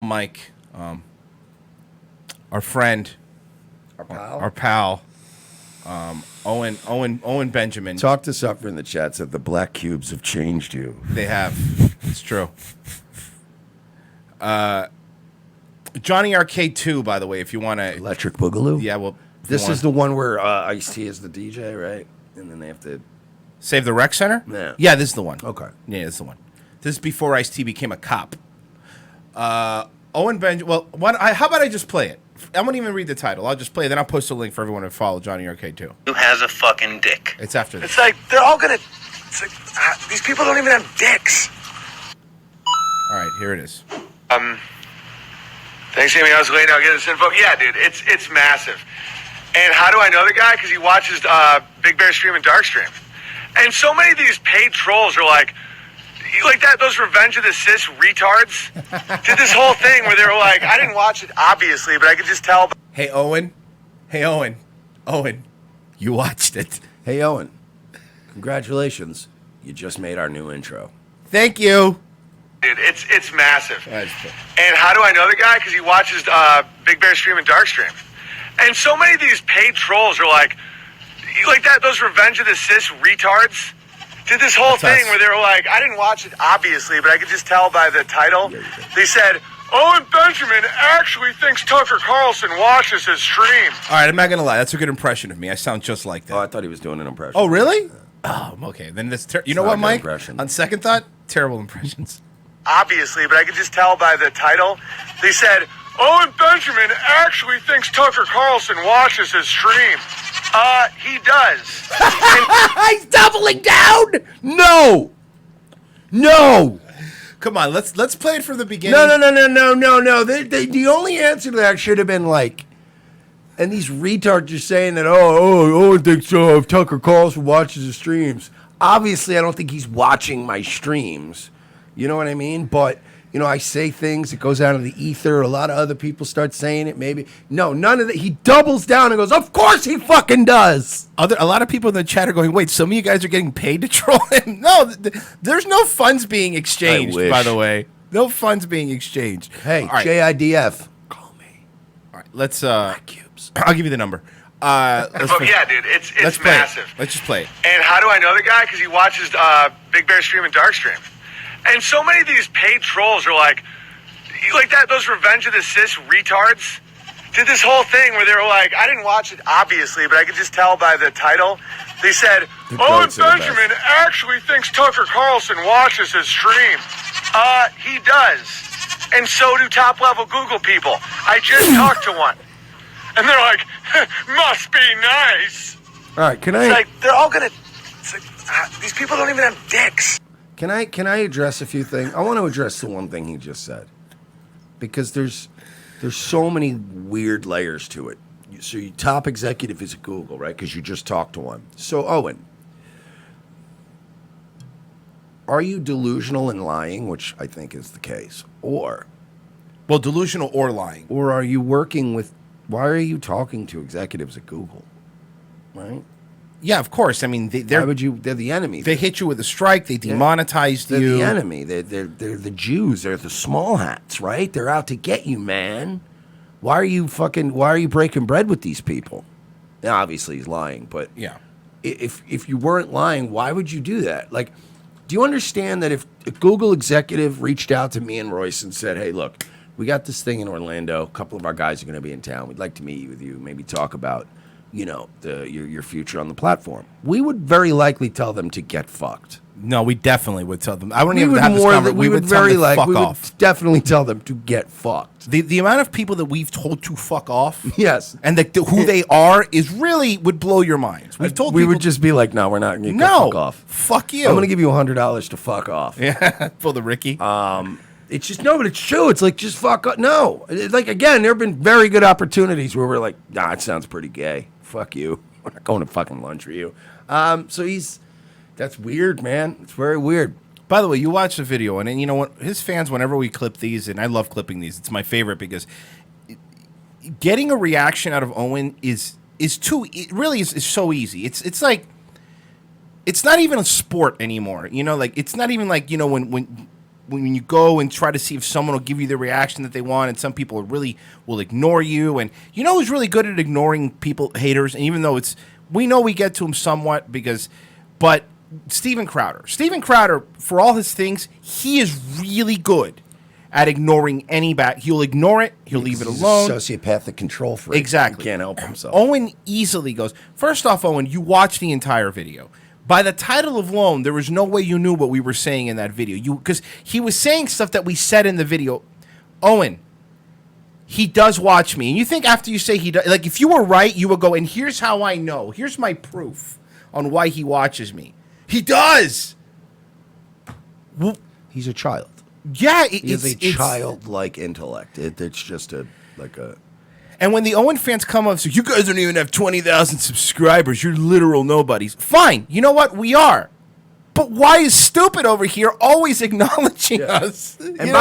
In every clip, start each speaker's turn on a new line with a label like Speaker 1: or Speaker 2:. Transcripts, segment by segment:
Speaker 1: Mike, our friend, our pal, Owen Benjamin.
Speaker 2: Talk to Suffer in the chat. Said the black cubes have changed you.
Speaker 1: They have. It's true. Johnny Arcade 2, by the way, if you want to.
Speaker 2: Electric Boogaloo?
Speaker 1: Yeah, well.
Speaker 2: This is the one where Ice-T is the DJ, right? And then they have to.
Speaker 1: Save the Rec Center?
Speaker 2: Yeah.
Speaker 1: Yeah, this is the one.
Speaker 2: Okay.
Speaker 1: Yeah, this is the one. This is before Ice-T became a cop. Owen Benjamin. Well, how about I just play it? I won't even read the title. I'll just play it. Then I'll post a link for everyone to follow Johnny Arcade 2.
Speaker 3: Who has a fucking dick?
Speaker 1: It's after this.
Speaker 4: It's like, they're all gonna... these people don't even have dicks.
Speaker 1: All right, here it is.
Speaker 4: Thanks, Amy. I was late now getting this info. Yeah, dude, it's massive. And how do I know the guy? Because he watches Big Bear Stream and Dark Stream. And so many of these paid trolls are like that, those Revenge of the Cis retards did this whole thing where they were like, I didn't watch it, obviously, but I could just tell.
Speaker 1: Hey, Owen. Owen, you watched it.
Speaker 2: Hey, Owen. Congratulations. You just made our new intro.
Speaker 1: Thank you.
Speaker 4: Dude, it's massive. And how do I know the guy? Because he watches Big Bear Stream and Dark Stream. And so many of these paid trolls are like that, those Revenge of the Cis retards did this whole thing where they were like, I didn't watch it, obviously, but I could just tell by the title. They said, Owen Benjamin actually thinks Tucker Carlson watches his stream.
Speaker 1: All right, I'm not going to lie. That's a good impression of me. I sound just like that.
Speaker 2: Oh, I thought he was doing an impression.
Speaker 1: Oh, really? Oh, okay. Then this. You know what, Mike?
Speaker 2: Impression.
Speaker 1: On second thought, terrible impressions.
Speaker 4: Obviously, but I could just tell by the title. They said, Owen Benjamin actually thinks Tucker Carlson watches his stream. He does.
Speaker 2: He's doubling down. No.
Speaker 1: Come on, let's play it from the beginning.
Speaker 2: No. The only answer to that should have been like, and these retards are saying that, Owen thinks Tucker Carlson watches his streams. Obviously, I don't think he's watching my streams. You know what I mean? But, you know, I say things, it goes out of the ether. A lot of other people start saying it, maybe. No, none of that. He doubles down and goes, of course he fucking does.
Speaker 1: A lot of people in the chat are going, wait, some of you guys are getting paid to troll him? No, there's no funds being exchanged, by the way. No funds being exchanged.
Speaker 2: Hey,
Speaker 1: right.
Speaker 2: JIDF, call me.
Speaker 1: All right, let's, cubes. I'll give you the number.
Speaker 4: Yeah, dude, it's massive.
Speaker 1: Let's just play it.
Speaker 4: And how do I know the guy? Because he watches Big Bear Stream and Dark Stream. And so many of these paid trolls are like that, those Revenge of the Cis retards did this whole thing where they were like, I didn't watch it, obviously, but I could just tell by the title. They said, Owen Benjamin actually thinks Tucker Carlson watches his stream. He does. And so do top-level Google people. I just talked to one. And they're like, must be nice.
Speaker 2: All right, can
Speaker 4: It's like, they're all going to... these people don't even have dicks.
Speaker 2: Can I address a few things? I want to address the one thing he just said, because there's so many weird layers to it. So your top executive is at Google, right? Because you just talked to one. So Owen, are you delusional and lying, which I think is the case, or
Speaker 1: delusional or lying,
Speaker 2: or are you working with? Why are you talking to executives at Google, right?
Speaker 1: Yeah, of course. I mean, they're
Speaker 2: the enemy.
Speaker 1: They hit you with a strike. They demonetized
Speaker 2: they're
Speaker 1: you.
Speaker 2: They're the enemy. They're the Jews. They're the small hats, right? They're out to get you, man. Why are you breaking bread with these people? Now, obviously, he's lying, but
Speaker 1: yeah,
Speaker 2: if you weren't lying, why would you do that? Like, do you understand that if a Google executive reached out to me and Royce and said, "Hey, look, we got this thing in Orlando. A couple of our guys are going to be in town. We'd like to meet with you. Maybe talk about." Your future on the platform. We would very likely tell them to get fucked.
Speaker 1: No, we definitely would tell them. I wouldn't even have this conversation. We would tell them to fuck off.
Speaker 2: Would definitely tell them to get fucked.
Speaker 1: The amount of people that we've told to fuck off,
Speaker 2: yes,
Speaker 1: and who they are is really would blow your minds. We've told
Speaker 2: we
Speaker 1: people
Speaker 2: would just be like, no, we're not. You
Speaker 1: no,
Speaker 2: fuck off.
Speaker 1: Fuck you.
Speaker 2: I'm going to give you $100 to fuck off.
Speaker 1: Yeah, pull the Ricky.
Speaker 2: It's just but it's true. It's like just fuck up. No, like again, there have been very good opportunities where we're like, nah, it sounds pretty gay. Fuck you. We're not going to fucking lunch for you. That's weird, man. It's very weird.
Speaker 1: By the way, you watch the video, and you know what? His fans, whenever we clip these, and I love clipping these, it's my favorite because getting a reaction out of Owen is so easy. It's like it's not even a sport anymore. You know, like it's not even like, you know, when when you go and try to see if someone will give you the reaction that they want, and some people will ignore you. And you know who's really good at ignoring people, haters, and even though we know we get to him somewhat but Steven Crowder. Steven Crowder, for all his things, he is really good at ignoring any back. He'll ignore it. He'll leave it alone.
Speaker 2: Sociopathic control freak.
Speaker 1: Exactly.
Speaker 2: He can't help himself.
Speaker 1: Owen easily goes. First off, Owen, you watched the entire video. By the title alone, there was no way you knew what we were saying in that video. Because he was saying stuff that we said in the video. Owen, he does watch me. And you think after you say he does, like if you were right, you would go, and here's how I know. Here's my proof on why he watches me. He does. Well,
Speaker 2: he's a child.
Speaker 1: Yeah,
Speaker 2: he has a childlike intellect. It's just like a.
Speaker 1: And when the Owen fans come up and say, you guys don't even have 20,000 subscribers, you're literal nobodies. Fine, you know what? We are. But why is Stupid over here always acknowledging us?
Speaker 2: And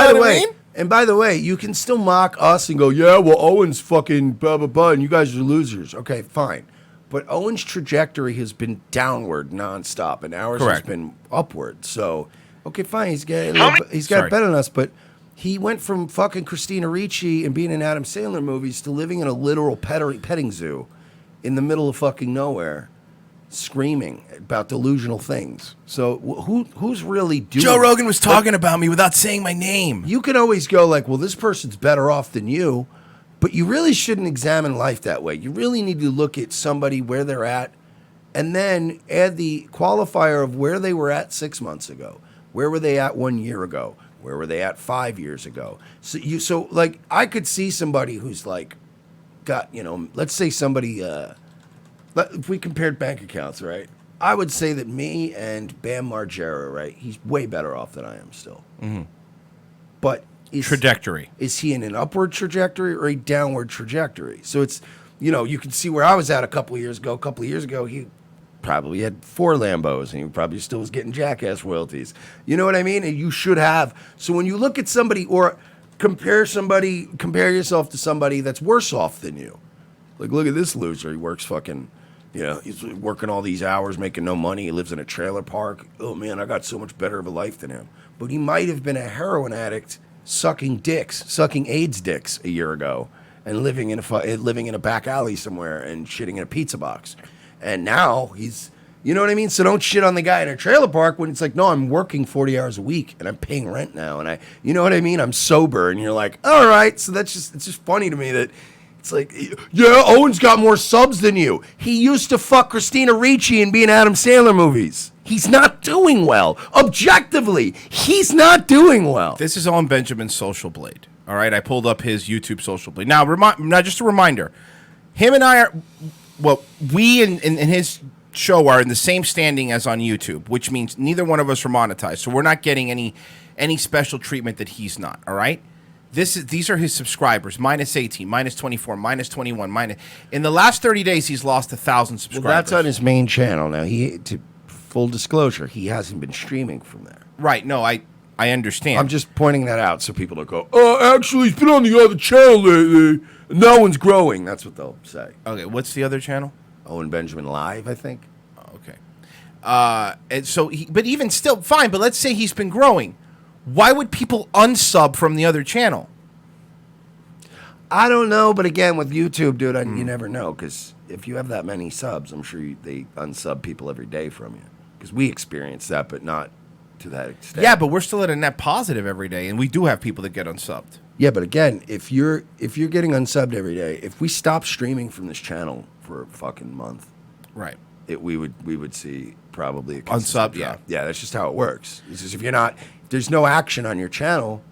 Speaker 2: by the way, you can still mock us and go, yeah, well, Owen's fucking blah, blah, blah, and you guys are losers. Okay, fine. But Owen's trajectory has been downward nonstop, and ours has been upward. So, okay, fine. He's got it better than us, but he went from fucking Christina Ricci and being in Adam Sandler movies to living in a literal petting zoo in the middle of fucking nowhere, screaming about delusional things. So who's really doing?
Speaker 1: Joe Rogan was talking about me without saying my name.
Speaker 2: You can always go like, well, this person's better off than you. But you really shouldn't examine life that way. You really need to look at somebody where they're at and then add the qualifier of where they were at 6 months ago. Where were they at 1 year ago? Where were they at 5 years ago? So like I could see somebody who's like got, let's say somebody if we compared bank accounts, right? I would say that me and Bam Margera, right? He's way better off than I am still. Mm-hmm. But
Speaker 1: trajectory.
Speaker 2: Is he in an upward trajectory or a downward trajectory? So it's, you can see where I was at a couple of years ago. A couple of years ago, he probably had 4 Lambos and he probably still was getting Jackass royalties. You know what I mean? And you should have. So when you look at somebody or compare yourself to somebody that's worse off than you. Like, look at this loser. He works fucking, he's working all these hours, making no money. He lives in a trailer park. Oh, man, I got so much better of a life than him. But he might have been a heroin addict sucking AIDS dicks a year ago, and living in a back alley somewhere and shitting in a pizza box, and now he's, you know what I mean? So don't shit on the guy in a trailer park when it's like, no, I'm working 40 hours a week and I'm paying rent now, and you know what I mean? I'm sober, and you're like, all right. So it's just funny to me that it's like, yeah, Owen's got more subs than you. He used to fuck Christina Ricci and be in Adam Sandler movies. He's not doing well. Objectively, he's not doing well.
Speaker 1: This is Owen Benjamin's Social Blade. All right, I pulled up his YouTube Social Blade. Now, just a reminder, him and I are, we and his show are in the same standing as on YouTube, which means neither one of us are monetized, so we're not getting any special treatment that he's not. All right. These are his subscribers, -18, -24, -21, in the last 30 days, he's lost 1,000 subscribers.
Speaker 2: Well, that's on his main channel now. Full disclosure, he hasn't been streaming from there.
Speaker 1: Right. No, I understand.
Speaker 2: I'm just pointing that out so people don't go, oh, actually, he's been on the other channel lately. No one's growing. That's what they'll say.
Speaker 1: Okay, what's the other channel?
Speaker 2: Owen Benjamin Live, I think.
Speaker 1: Okay. And so, but even still, fine, but let's say he's been growing. Why would people unsub from the other channel?
Speaker 2: I don't know, but again, with YouTube, dude, you never know, because if you have that many subs, I'm sure they unsub people every day from you. Because we experience that, but not to that extent.
Speaker 1: Yeah, but we're still at a net positive every day, and we do have people that get unsubbed.
Speaker 2: Yeah, but again, if you're getting unsubbed every day, if we stop streaming from this channel for a fucking month,
Speaker 1: right,
Speaker 2: we would see probably a
Speaker 1: unsub. Yeah,
Speaker 2: that's just how it works. It's just if there's no action on your channel,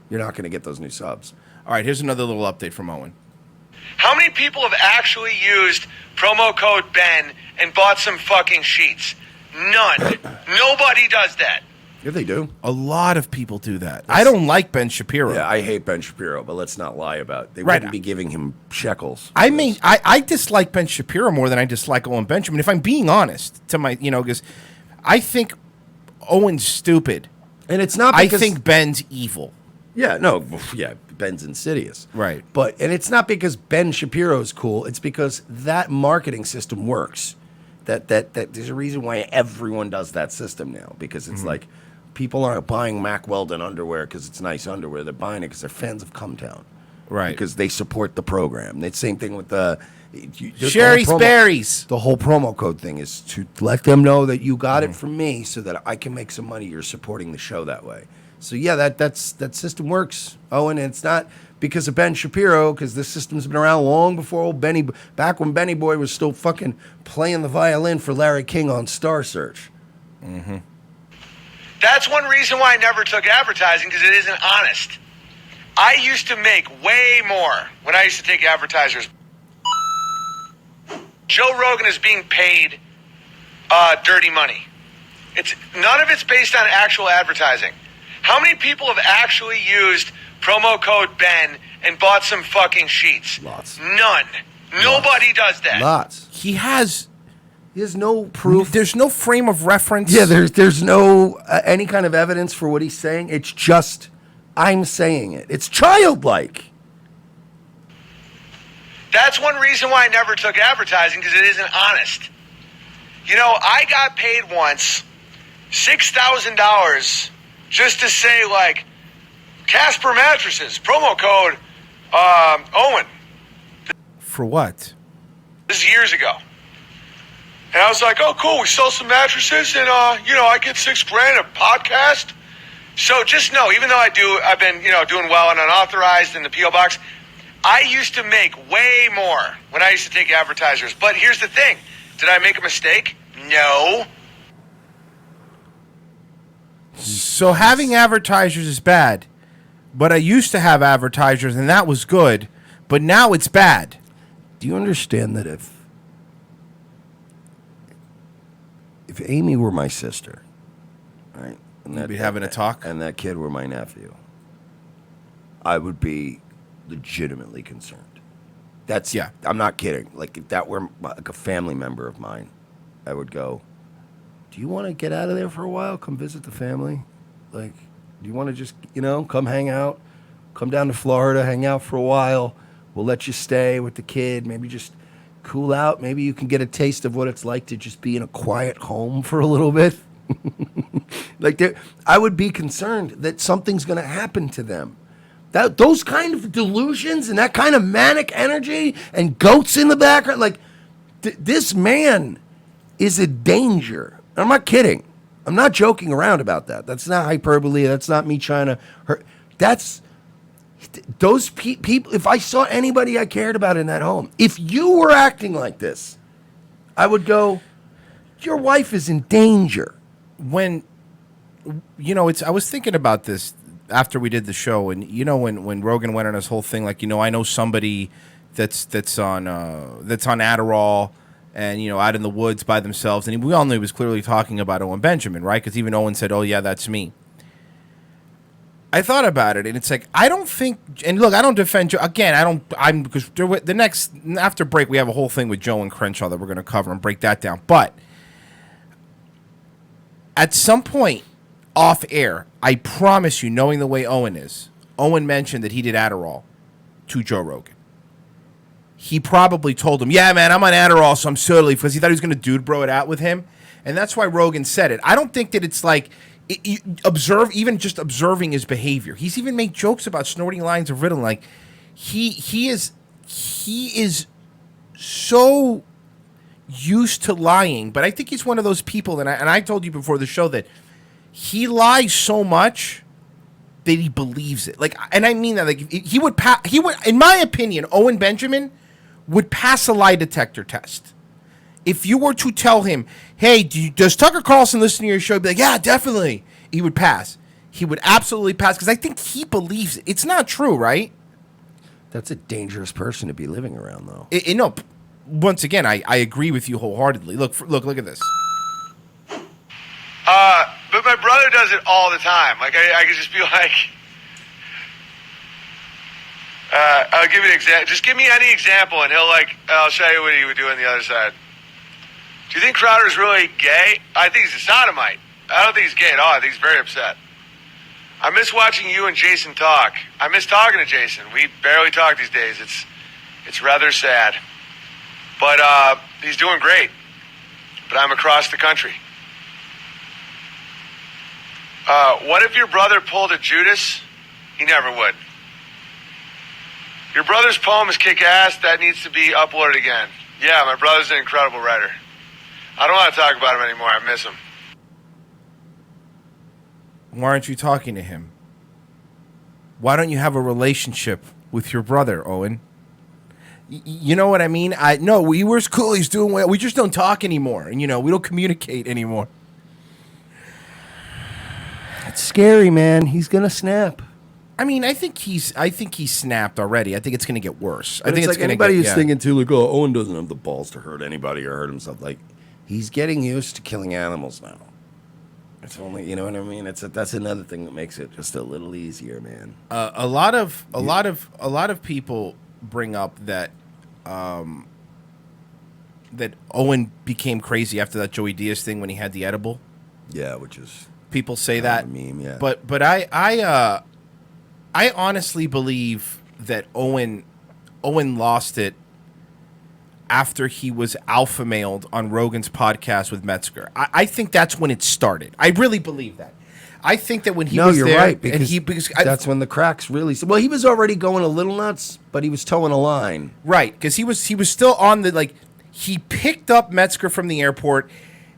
Speaker 2: you're not going to get those new subs.
Speaker 1: All right, here's another little update from Owen.
Speaker 4: How many people have actually used promo code Ben and bought some fucking sheets? None. Nobody does that.
Speaker 2: Yeah, they do.
Speaker 1: A lot of people do that. I don't like Ben Shapiro.
Speaker 2: Yeah, I hate Ben Shapiro, but let's not lie about it. They wouldn't be giving him shekels.
Speaker 1: I mean, I dislike Ben Shapiro more than I dislike Owen Benjamin, if I'm being honest, because I think Owen's stupid.
Speaker 2: And it's not because...
Speaker 1: I think Ben's evil.
Speaker 2: Yeah, no, yeah, Ben's insidious.
Speaker 1: Right.
Speaker 2: And it's not because Ben Shapiro's cool, it's because that marketing system works. That there's a reason why everyone does that system now, because it's like, People aren't buying Mack Weldon underwear because it's nice underwear. They're buying it because they're fans of Cumtown.
Speaker 1: Right.
Speaker 2: Because they support the program. The same thing with the
Speaker 1: Sherry's Berries.
Speaker 2: The whole promo code thing is to let them know that you got it from me so that I can make some money. You're supporting the show that way. So, yeah, that system works, Owen. And it's not because of Ben Shapiro, because this system's been around long before old Benny, back when Benny Boy was still fucking playing the violin for Larry King on Star Search.
Speaker 1: Mm-hmm.
Speaker 4: That's one reason why I never took advertising, because it isn't honest. I used to make way more when I used to take advertisers. Joe Rogan is being paid dirty money. None of it's based on actual advertising. How many people have actually used promo code Ben and bought some fucking sheets?
Speaker 2: Lots.
Speaker 4: None. Nobody does that.
Speaker 2: Lots.
Speaker 1: He has
Speaker 2: no proof.
Speaker 1: There's no frame of reference.
Speaker 2: Yeah, there's no any kind of evidence for what he's saying. It's just, I'm saying it. It's childlike.
Speaker 4: That's one reason why I never took advertising, because it isn't honest. You know, I got paid once $6,000 just to say, like, Casper Mattresses, promo code Owen.
Speaker 1: For what?
Speaker 4: This is years ago. And I was like, oh, cool, we sell some mattresses, and, I get $6,000 a podcast. So just know, even though I've been, doing well and unauthorized in the P.O. box, I used to make way more when I used to take advertisers. But here's the thing. Did I make a mistake? No.
Speaker 1: So having advertisers is bad, but I used to have advertisers, and that was good, but now it's bad.
Speaker 2: Do you understand that if Amy were my sister, right? And
Speaker 1: You'd be having a talk?
Speaker 2: And that kid were my nephew, I would be legitimately concerned.
Speaker 1: Yeah.
Speaker 2: I'm not kidding. Like, if that were like a family member of mine, I would go, do you want to get out of there for a while? Come visit the family? Like, do you want to just, come hang out? Come down to Florida, hang out for a while. We'll let you stay with the kid. Maybe just cool out. Maybe you can get a taste of what it's like to just be in a quiet home for a little bit. I would be concerned that something's going to happen to them. Those kind of delusions and that kind of manic energy and goats in the background, like, this man is a danger. I'm not kidding. I'm not joking around about that. That's not hyperbole. That's not me trying to hurt. That's those people. If I saw anybody I cared about in that home, if you were acting like this, I would go, your wife is in danger.
Speaker 1: When, I was thinking about this after we did the show, and when Rogan went on his whole thing, like, I know somebody that's on Adderall and out in the woods by themselves, and we all knew he was clearly talking about Owen Benjamin, right? Because even Owen said, "Oh yeah, that's me." I thought about it, and it's like, I don't think, and look, I don't defend Joe again. Because the next after break we have a whole thing with Joe and Crenshaw that we're going to cover and break that down, but at some point off air, I promise you, knowing the way Owen is, Owen mentioned that he did Adderall to Joe Rogan. He probably told him, yeah, man, I'm on Adderall, so I'm silly, because he thought he was going to dude bro it out with him. And that's why Rogan said it. I don't think that it's like, just observing his behavior. He's even made jokes about snorting lines of Ritalin. Like, he is so used to lying, but I think he's one of those people, and I told you before the show that he lies so much that he believes it. Like, and I mean that. Like, he would, in my opinion, Owen Benjamin would pass a lie detector test. If you were to tell him, hey, does Tucker Carlson listen to your show? He'd be like, yeah, definitely. He would pass. He would absolutely pass, because I think he believes it. It's not true, right?
Speaker 2: That's a dangerous person to be living around, though.
Speaker 1: No, once again, I agree with you wholeheartedly. Look at this.
Speaker 4: But my brother does it all the time. Like, I could just be like, I'll give you an example. Just give me any example, and I'll show you what he would do on the other side. Do you think Crowder's really gay? I think he's a sodomite. I don't think he's gay at all. I think he's very upset. I miss watching you and Jason talk. I miss talking to Jason. We barely talk these days. It's rather sad. But he's doing great. But I'm across the country. What if your brother pulled a Judas? He never would. Your brother's poem is kick-ass. That needs to be uploaded again. Yeah, my brother's an incredible writer. I don't want to talk about him anymore. I miss him.
Speaker 1: Why aren't you talking to him? Why don't you have a relationship with your brother, Owen? You know what I mean? No, he was cool. He's doing well. We just don't talk anymore. And, we don't communicate anymore.
Speaker 2: It's scary, man. He's going to snap.
Speaker 1: I mean, I think he's snapped already. I think it's going to get worse.
Speaker 2: But I think it's like anybody who's thinking too, like, oh, Owen doesn't have the balls to hurt anybody or hurt himself. Like, he's getting used to killing animals now. It's only, you know what I mean. That's another thing that makes it just a little easier, man.
Speaker 1: A lot of people bring up that that Owen became crazy after that Joey Diaz thing when he had the edible.
Speaker 2: Yeah, which is
Speaker 1: people say that
Speaker 2: a meme. Yeah,
Speaker 1: but I honestly believe that Owen lost it after he was alpha mailed on Rogan's podcast with Metzger. I think that's when it started. I really believe that. I think that when he was
Speaker 2: you're
Speaker 1: there,
Speaker 2: right, because
Speaker 1: that's
Speaker 2: when the cracks really. Well, he was already going a little nuts, but he was towing a line.
Speaker 1: Right, because he was still on the he picked up Metzger from the airport.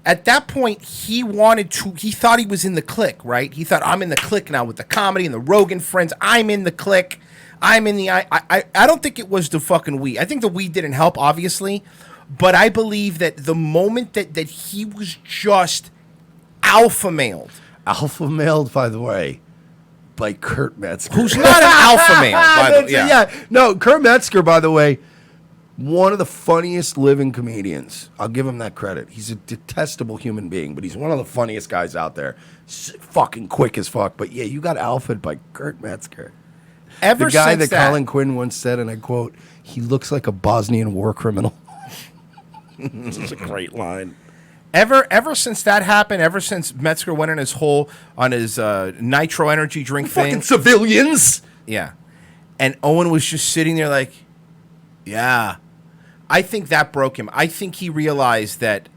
Speaker 1: At that point, he thought he was in the clique, right? He thought, I'm in the clique now with the comedy and the Rogan friends. I'm in the clique. I'm in the I don't think it was the fucking weed. I think the weed didn't help, obviously, but I believe that the moment that he was just alpha mailed,
Speaker 2: by the way, by Kurt Metzger,
Speaker 1: who's not an alpha male, by the way. Yeah,
Speaker 2: no, Kurt Metzger, by the way, one of the funniest living comedians. I'll give him that credit. He's a detestable human being, but he's one of the funniest guys out there. Fucking quick as fuck. But yeah, you got alphaed by Kurt Metzger. The guy that Colin Quinn once said, and I quote, "He looks like a Bosnian war criminal." This is a great line.
Speaker 1: Ever since that happened, ever since Metzger went on his nitro energy drink thing,
Speaker 2: fucking civilians.
Speaker 1: Yeah, and Owen was just sitting there like, yeah. I think that broke him. I think he realized that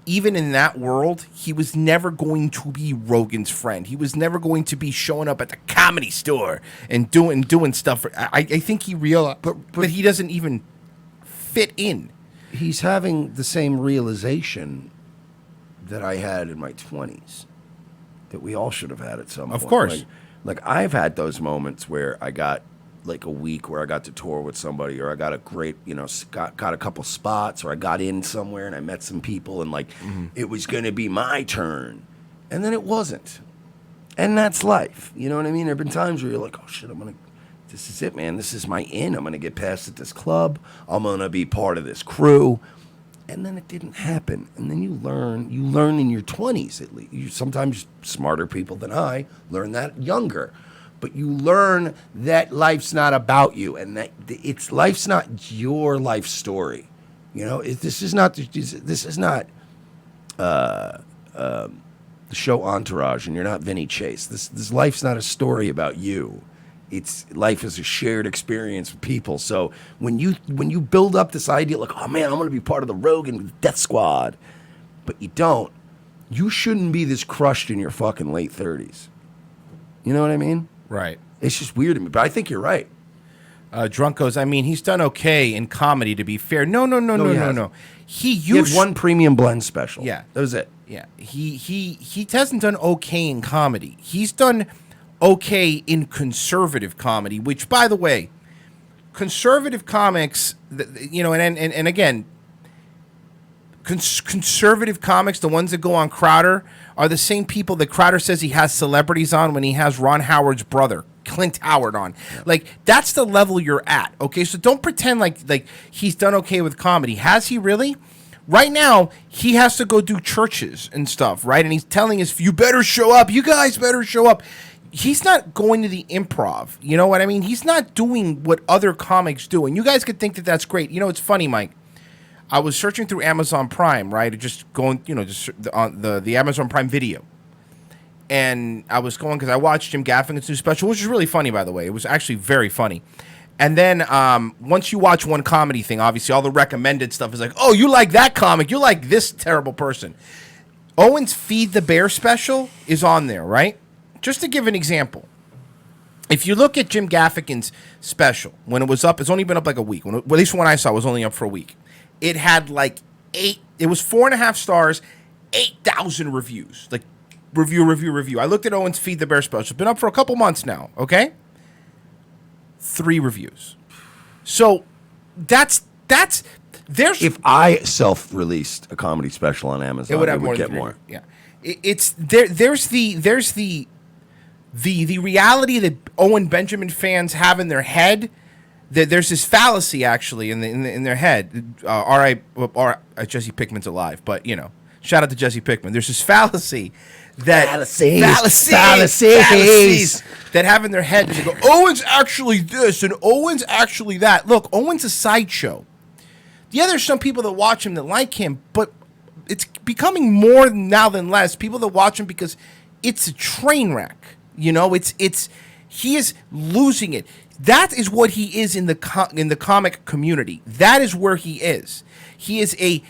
Speaker 1: even in that world, he was never going to be Rogan's friend. He was never going to be showing up at the Comedy Store and doing stuff. I think he realized but he doesn't even fit in.
Speaker 2: He's having the same realization that I had in my 20s, that we all should have had at some point.
Speaker 1: Of course.
Speaker 2: Like I've had those moments where I got like a week where I got to tour with somebody, or I got a great, got a couple spots, or I got in somewhere and I met some people and it was going to be my turn. And then it wasn't. And that's life. You know what I mean? There have been times where you're like, oh shit, this is it, man. This is my in. I'm going to get past at this club. I'm going to be part of this crew. And then it didn't happen. And then you learn in your 20s at least. You sometimes smarter people than I learn that younger. But you learn that life's not about you, and that life's not your life story. This is not the show Entourage, and you're not Vinny Chase. This life's not a story about you. Life is a shared experience with people. So when you build up this idea, like, oh man, I'm going to be part of the Rogan Death Squad, but you don't, you shouldn't be this crushed in your fucking late 30s. You know what I mean?
Speaker 1: Right.
Speaker 2: It's just weird to me, but I think you're right.
Speaker 1: Drunk goes, I mean, he's done okay in comedy, to be fair. No. He
Speaker 2: had one premium blend special.
Speaker 1: Yeah.
Speaker 2: That was it.
Speaker 1: Yeah. He hasn't done okay in comedy. He's done okay in conservative comedy, which, by the way, conservative comics, and again, conservative comics, the ones that go on Crowder, are the same people that Crowder says he has celebrities on when he has Ron Howard's brother, Clint Howard, on. Yeah. Like, that's the level you're at, okay? So don't pretend like he's done okay with comedy. Has he really? Right now, he has to go do churches and stuff, right? And he's telling us, you better show up. You guys better show up. He's not going to the Improv. You know what I mean? He's not doing what other comics do. And you guys could think that that's great. It's funny, Mike. I was searching through Amazon Prime, right? Just going, just on the Amazon Prime Video. And I was going because I watched Jim Gaffigan's new special, which is really funny, by the way. It was actually very funny. And then once you watch one comedy thing, obviously all the recommended stuff is like, oh, you like that comic. You like this terrible person. Owen's Feed the Bear special is on there, right? Just to give an example. If you look at Jim Gaffigan's special, when it was up, it's only been up like a week. At least when I saw it, was only up for a week. It had like it was 4.5 stars, 8,000 reviews. Like, review. I looked at Owen's Feed the Bear special. It's been up for a couple months now, okay? 3 reviews. So, there's...
Speaker 2: If I self-released a comedy special on Amazon,
Speaker 1: it would have
Speaker 2: get more.
Speaker 1: Yeah. There's the reality that Owen Benjamin fans have in their head. There's this fallacy actually in their head. Jesse Pinkman's alive, but shout out to Jesse Pinkman. There's this fallacy that fallacies that have in their head. They go, Owen's actually this and Owen's actually that. Look, Owen's a sideshow. Yeah, there's some people that watch him that like him, but it's becoming more now than less people that watch him because it's a train wreck. He is losing it. That is what he is in the comic community. That is where he is. He is a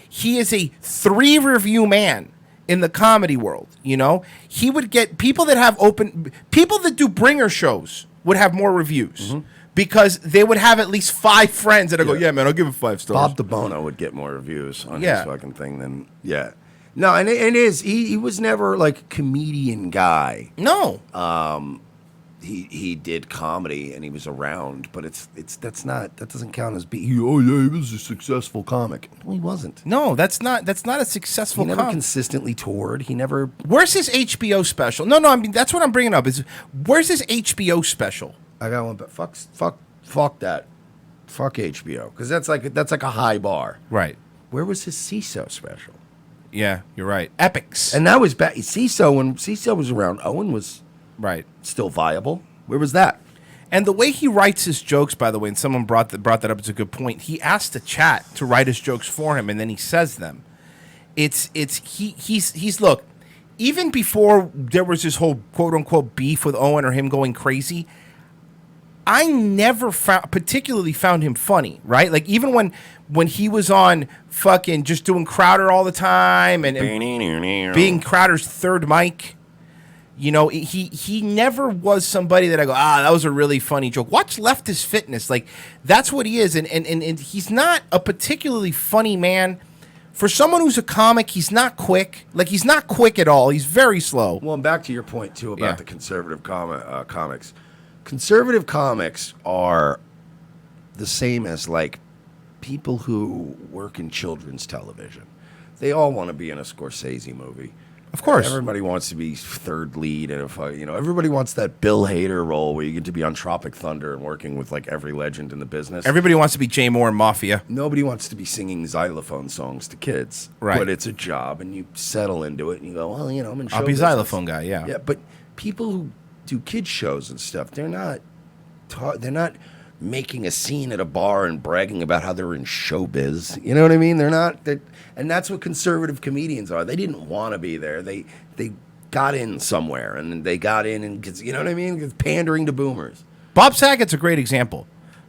Speaker 1: 3 review man in the comedy world. He would get people that do bringer shows would have more reviews. Mm-hmm. Because they would have at least 5 friends that go, yeah, man, I'll give it 5 stars.
Speaker 2: Bob DeBono would get more reviews on his fucking thing than, No, and it is. He was never like a comedian guy.
Speaker 1: No.
Speaker 2: He did comedy and he was around, but that doesn't count as being, he was a successful comic. Well, he wasn't.
Speaker 1: No, that's not a successful
Speaker 2: comic. He never consistently toured. He never.
Speaker 1: Where's his HBO special? No, I mean, that's what I'm bringing up. Where's his HBO special?
Speaker 2: I got one, but fuck that. Fuck HBO. Because that's like a high bar.
Speaker 1: Right.
Speaker 2: Where was his CISO special?
Speaker 1: Yeah, you're right. Epics.
Speaker 2: And that was back. CISO, when CISO was around, Owen was still viable. Where was that?
Speaker 1: And the way he writes his jokes, by the way, and someone brought that up as a good point. He asked the chat to write his jokes for him, and then he says them. He's look. Even before there was this whole quote unquote beef with Owen or him going crazy, I never particularly found him funny, right? Like even when he was on fucking just doing Crowder all the time and being Crowder's third mic, he never was somebody that I go, that was a really funny joke. Watch Leftist Fitness, like that's what he is, and he's not a particularly funny man. For someone who's a comic, he's not quick. Like he's not quick at all. He's very slow.
Speaker 2: Well, and back to your point too about the conservative comics. Conservative comics are the same as like people who work in children's television. They all want to be in a Scorsese movie.
Speaker 1: Of course.
Speaker 2: Everybody wants to be third lead and everybody wants that Bill Hader role where you get to be on Tropic Thunder and working with like every legend in the business.
Speaker 1: Everybody wants to be Jay Moore in Mafia.
Speaker 2: Nobody wants to be singing xylophone songs to kids.
Speaker 1: Right.
Speaker 2: But it's a job and you settle into it and you go, well, I'm in show
Speaker 1: I'll be
Speaker 2: business.
Speaker 1: xylophone guy, yeah.
Speaker 2: Yeah, but people who do kids shows and stuff, they're not making a scene at a bar and bragging about how they're in showbiz. You know what I mean? They're not. And that's what conservative comedians are. They didn't want to be there. They got in somewhere, and they got in, and you know what I mean? It's pandering to boomers.
Speaker 1: Bob Saget's a great example.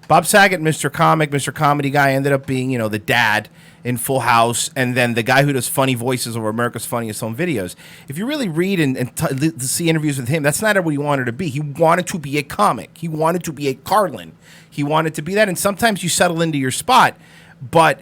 Speaker 1: Bob Saget, Mr. Comic, Mr. Comedy guy, ended up being, the dad in Full House, and then the guy who does funny voices over America's Funniest Home Videos. If you really read and see interviews with him, that's not what he wanted to be. He wanted to be a comic. He wanted to be a Carlin. He wanted to be that, and sometimes you settle into your spot, but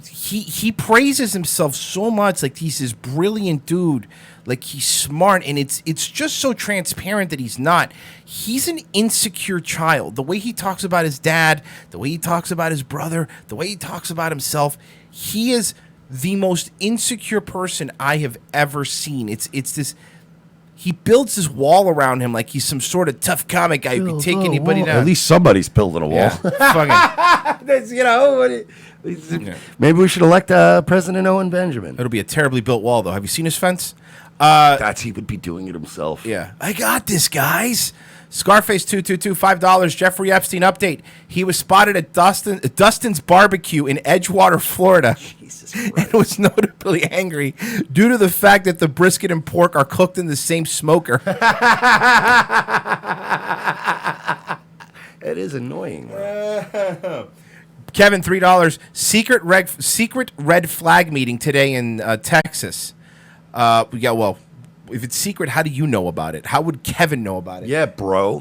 Speaker 1: he praises himself so much, like he's this brilliant dude, like he's smart, and it's just so transparent that he's not. He's an insecure child. The way he talks about his dad, the way he talks about his brother, the way he talks about himself, he is the most insecure person I have ever seen. It's this. He builds this wall around him like he's some sort of tough comic guy who can take anybody down.
Speaker 2: At least somebody's building a wall.
Speaker 1: Yeah.
Speaker 2: That's, maybe we should elect President Owen Benjamin.
Speaker 1: It'll be a terribly built wall, though. Have you seen his fence?
Speaker 2: He would be doing it himself.
Speaker 1: Yeah. I got this, guys. Scarface 222, $5. Jeffrey Epstein update. He was spotted at Dustin's Barbecue in Edgewater, Florida. Jesus Christ. And was notably angry due to the fact that the brisket and pork are cooked in the same smoker.
Speaker 2: It is annoying.
Speaker 1: Kevin, $3. Secret red flag meeting today in Texas. If it's secret, how do you know about it? How would Kevin know about it?
Speaker 2: Yeah, bro.